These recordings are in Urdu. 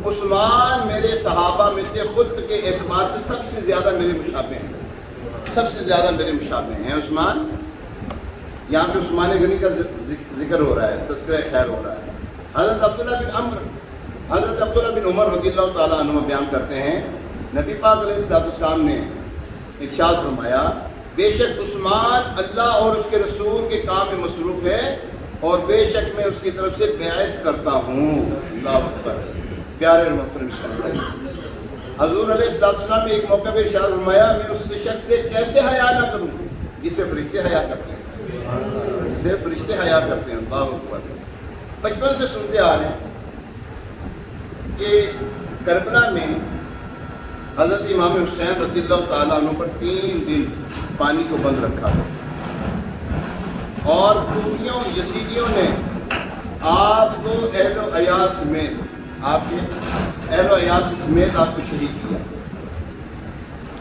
عثمان میرے صحابہ میں سے خود کے اعتبار سے سب سے زیادہ میرے مشابہ ہیں، سب سے زیادہ میرے مشابہ ہیں عثمان۔ یہاں پہ عثمان غنی کا ذکر ہو رہا ہے، تذکرہ خیر ہو رہا ہے۔ حضرت عبداللہ بن عمر رضی اللہ تعالیٰ عنہ بیان کرتے ہیں، نبی پاک علیہ السلام نے ارشاد فرمایا، بے شک عثمان اللہ اور اس کے رسول کے کام میں مصروف ہے اور بے شک میں اس کی طرف سے بیعت کرتا ہوں۔ اللہ اکبر۔ پیارے اور محترم اسلام، حضور علیہ السلام نے ایک موقع پہ ارشاد فرمایا، میں اس شخص سے کیسے حیا نہ کروں جسے فرشتے حیا کرتے ہیں، جسے فرشتے حیا کرتے ہیں۔ اللہ اکبر۔ بچپن سے سنتے آ رہے ہیں کہ کربلا میں حضرت امام حسین رضی اللہ تعالیٰ عنہ پر 3 دن پانی کو بند رکھا اور کوفیوں یزیدیوں نے آپ کو اہل و عیال سمیت، آپ کے اہل و عیال سمیت آپ کو شہید کیا۔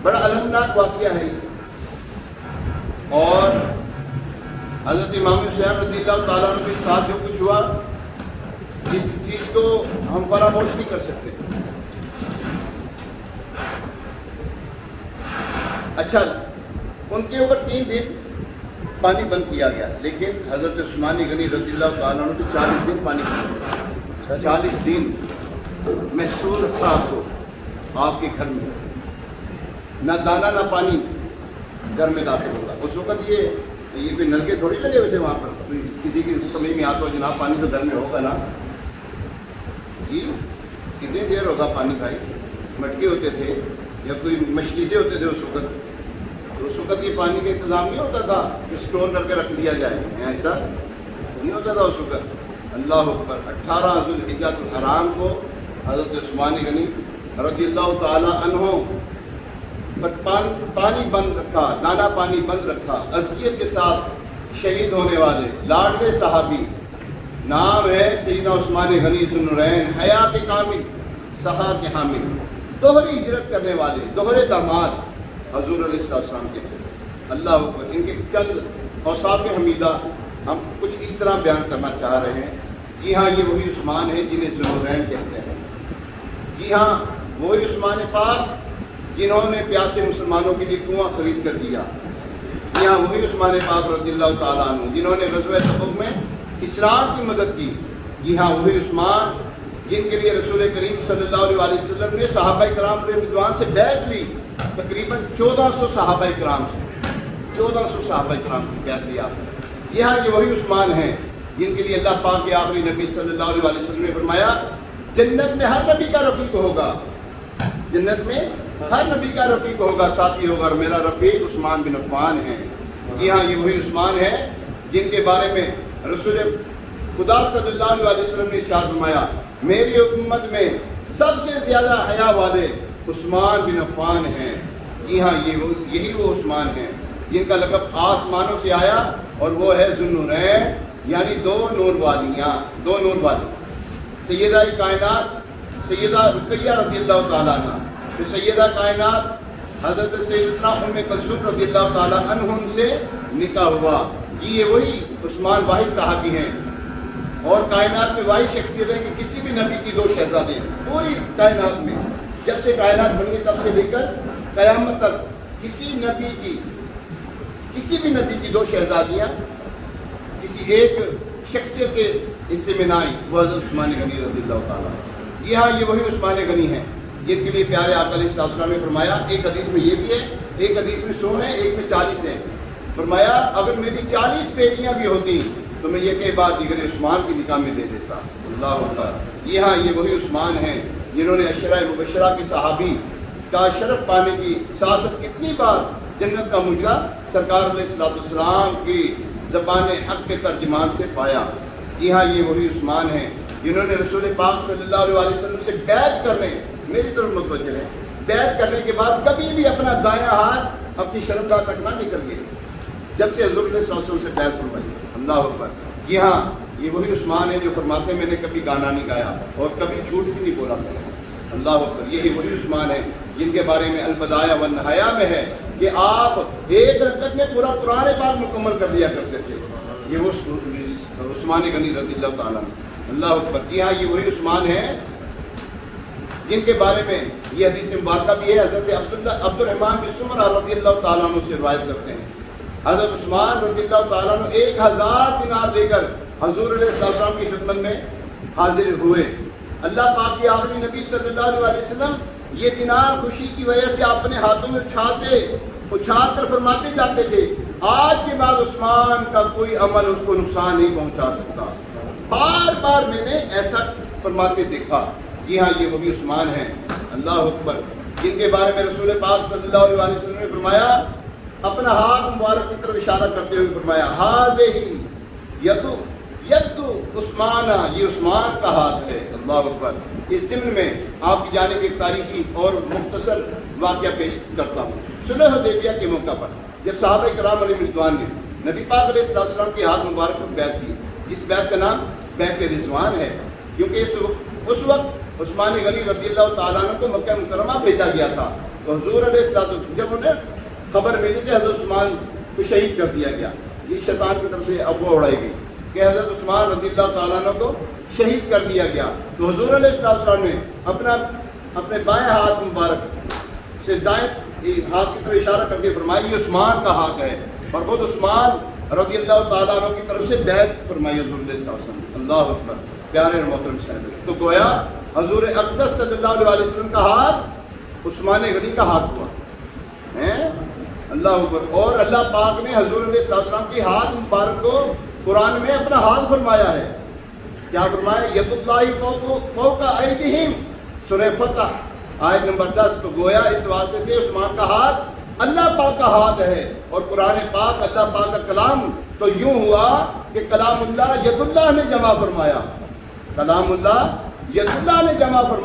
بڑا المناک واقعہ ہے یہ، اور حضرت امام حسین رضی اللہ تعالیٰ عنہ کے ساتھ جو کچھ ہوا، اس چیز کو ہم فراموش نہیں کر سکتے۔ اچھا، ان کے اوپر 3 دن پانی بند کیا گیا، لیکن حضرت عثمان غنی رضی اللہ تعالیٰ عنہ کو 40 دن پانی بند، 40 دن محسوس رکھا آپ کو، آپ کے گھر میں نہ دانا نہ پانی گھر میں داخل ہوگا۔ اس وقت یہ کوئی نلکے تھوڑی لگے ہوئے تھے وہاں پر، کسی کی سمجھ میں آتا ہو جناب پانی تو گھر میں ہوگا نا، جی کتنی دیر ہوگا پانی بھائی، مٹکے ہوتے تھے یا کوئی مشکیزیں ہوتے تھے اس وقت، تو اس وقت یہ پانی کا انتظام نہیں ہوتا تھا کہ اسٹور کر کے رکھ دیا جائے، ایسا نہیں ہوتا تھا اس وقت۔ اللہ اکبر۔ 18 ذوالحجہ الحرام کو حضرت عثمان غنی رضی اللہ تعالیٰ عنہ پر پانی بند رکھا، دانا پانی بند رکھا، اذیت کے ساتھ شہید ہونے والے لاڈلے صحابی، نام ہے سیدنا عثمان غنی ذو النورین، حیات کامل، سخاوت کے حامل، دوہری ہجرت کرنے والے، دوہرے داماد حضور علیہ السلام کے ہیں۔ اللہ اکبر۔ ان کے چند اوصاف حمیدہ ہم کچھ اس طرح بیان کرنا چاہ رہے ہیں۔ جی ہاں، یہ وہی عثمان ہیں جنہیں ذو النورین کہتے ہیں۔ جی ہاں، وہی عثمان پاک جنہوں نے پیاسے مسلمانوں کے لیے کنواں خرید کر دیا۔ جی ہاں، وہی عثمان پاک رضی اللہ تعالیٰ عنہ جنہوں نے غزوہ تبوک میں اسلام کی مدد کی۔ جی ہاں، وہی عثمان جن کے لیے رسول کریم صلی اللہ علیہ وسلم نے صحابہ کرام رضوان سے بیعت لی، تقریباً 1400 صحابہ کرام سے، 1400 صحابہ کرام کی بیعت لی آپ نے۔ جی ہاں، یہ وہی عثمان ہیں جن کے لیے اللہ پاک کے آخری نبی صلی اللہ علیہ وسلم نے فرمایا، جنت میں ہر نبی کا رفیق ہوگا، جنت میں ہر نبی کا رفیق ہوگا، ساتھی ہوگا، اور میرا رفیق عثمان بن عفان ہے۔ جی ہاں، یہ وہی عثمان ہے جن کے بارے میں رسول خدا صلی اللہ علیہ وسلم نے ارشاد فرمایا، میری امت میں سب سے زیادہ حیا والے عثمان بن عفان ہیں۔ جی ہاں، یہی وہ عثمان ہیں جن کا لقب آسمانوں سے آیا، اور وہ ہے ذو النورین، یعنی 2 نور والیاں، 2 نور والی، سیدہ کائنات سیدہ رقیہ رضی اللہ تعالیٰ عنہ، پھر سیدہ کائنات حضرت سیدنا ام کلثوم رضی اللہ تعالیٰ عنہ سے نکاح ہوا۔ جی یہ وہی عثمان واحد صحابی ہیں، اور کائنات میں واحد شخصیت ہے کہ کسی بھی نبی کی 2 شہزادے ہیں پوری کائنات میں، جب سے کائنات بنی تب سے لے کر قیامت تک کسی بھی نبی کی 2 شہزادیاں کسی ایک شخصیت کے حصے میں نہ آئی، وہ حضرت عثمان غنی رضی اللہ تعالیٰ۔ جی ہاں، یہ وہی عثمان غنی ہیں جن کے لیے پیارے آقا علیہ السلام نے فرمایا، ایک حدیث میں یہ بھی ہے، ایک حدیث میں 100 ہے، ایک میں 40 ہے، فرمایا اگر میری 40 بیٹیاں بھی ہوتی تو میں یہ کہ بعد دیگر عثمان کی نکاح میں دے دیتا۔ اللہ اکبر۔ جی ہاں، یہ وہی عثمان ہیں جنہوں نے عشرہ مبشرہ کے صحابی کا شرف پانے کی سیاست کتنی بار جنت کا مجرا سرکار علیہ السلام کی زبان حق کے ترجمان سے پایا۔ جی ہاں، یہ وہی عثمان ہیں جنہوں نے رسول پاک صلی اللہ علیہ وسلم سے بیعت کرنے، میری طرف متوجہ ہے، بیعت کرنے کے بعد کبھی بھی اپنا دایاں ہاتھ اپنی شرمگاہ تک نہ نکل گئے جب سے حضور علیہ السلام سے بیعت فرمائی۔ اللہ اکبر۔ جی ہاں، یہ وہی عثمان ہیں جو فرماتے میں نے کبھی گانا نہیں گایا اور کبھی جھوٹ بھی نہیں بولا میں نے۔ اللہ اکبر۔ یہی وہی عثمان ہیں جن کے بارے میں البدایہ والنہایہ میں ہے کہ آپ ایک رکعت میں پورا قرآن پاک مکمل کر دیا کرتے تھے۔ یہ وہ عثمان غنی رضی اللہ تعالیٰ عنہ۔ اللہ اکبر۔ جی ہاں، یہ وہی عثمان ہیں جن کے بارے میں یہ حدیث مبارکہ بھی ہے، حضرت عبد الرحمن بن سمرہ رضی اللہ تعالیٰ عنہ سے روایت کرتے ہیں، حضرت عثمان رضی اللہ تعالیٰ عنہ 1000 دینار لے کر حضور علیہ السلام کی خدمت میں حاضر ہوئے۔ اللہ پاک کے آخری نبی صلی اللہ علیہ وسلم یہ دینار خوشی کی وجہ سے اپنے ہاتھوں میں اچھال کر فرماتے جاتے تھے، آج کے بعد عثمان کا کوئی عمل اس کو نقصان نہیں پہنچا سکتا۔ بار بار میں نے ایسا فرماتے دیکھا۔ جی ہاں، یہ وہی عثمان ہیں، اللہ اکبر، جن کے بارے میں رسول پاک صلی اللہ علیہ وسلم نے فرمایا، اپنا ہاتھ مبارک کی طرف اشارہ کرتے ہوئے فرمایا، ہذہ ید عثمانہ، یہ عثمان کا ہاتھ ہے، اللہ اکبر۔ اس ضمن میں آپ کی جانب ایک تاریخی اور مختصر واقعہ پیش کرتا ہوں۔ صلح حدیبیہ کے موقع پر جب صحابہ کرام علیہ رضوان نے نبی پاک علیہ السلام کے ہاتھ مبارک پر بیعت کی، جس بیعت کا نام بیعت رضوان ہے، کیونکہ اس وقت عثمان غنی رضی اللہ تعالیٰ عنہ کو مکہ مکرمہ بھیجا گیا تھا، تو حضور علیہ السلام جب انہیں خبر ملی کہ حضرت عثمان کو شہید کر دیا گیا، یہ شیطان کی طرف سے افواہ اڑائی گئی کہ حضرت عثمان رضی اللہ تعالیٰ عنہ کو شہید کر دیا گیا، تو حضور علیہ السلام نے اپنے بائیں ہاتھ مبارک سے دائیں ہاتھ کی طرف اشارہ کر کے فرمایا، یہ عثمان کا ہاتھ ہے، اور خود عثمان رضی اللہ تعالیٰ عنہ کی طرف سے بیعت فرمائی حضور علیہ السلام۔ اللہ اکبر، پیارے اور محترم صاحب، تو گویا حضور اقدس صلی اللہ علیہ وسلم کا ہاتھ عثمان غنی کا ہاتھ ہوا ہے، اللہ اکبر۔ اور اللہ پاک نے حضور علیہ السلام کے ہاتھ مبارک کو قرآن میں اپنا حال فرمایا ہے، کیا فرمایا؟ ید اللہ فوق ایدیہم، سورہ فتح آیت نمبر 10۔ تو گویا اس واسطے سے عثمان کا ہاتھ اللہ پاک کا ہاتھ ہے، اور قرآن پاک اللہ پاک کا کلام تو یوں ہوا کہ کلام اللہ ید اللہ نے جمع فرمایا، کلام اللہ ید اللہ نے جمع فرمایا۔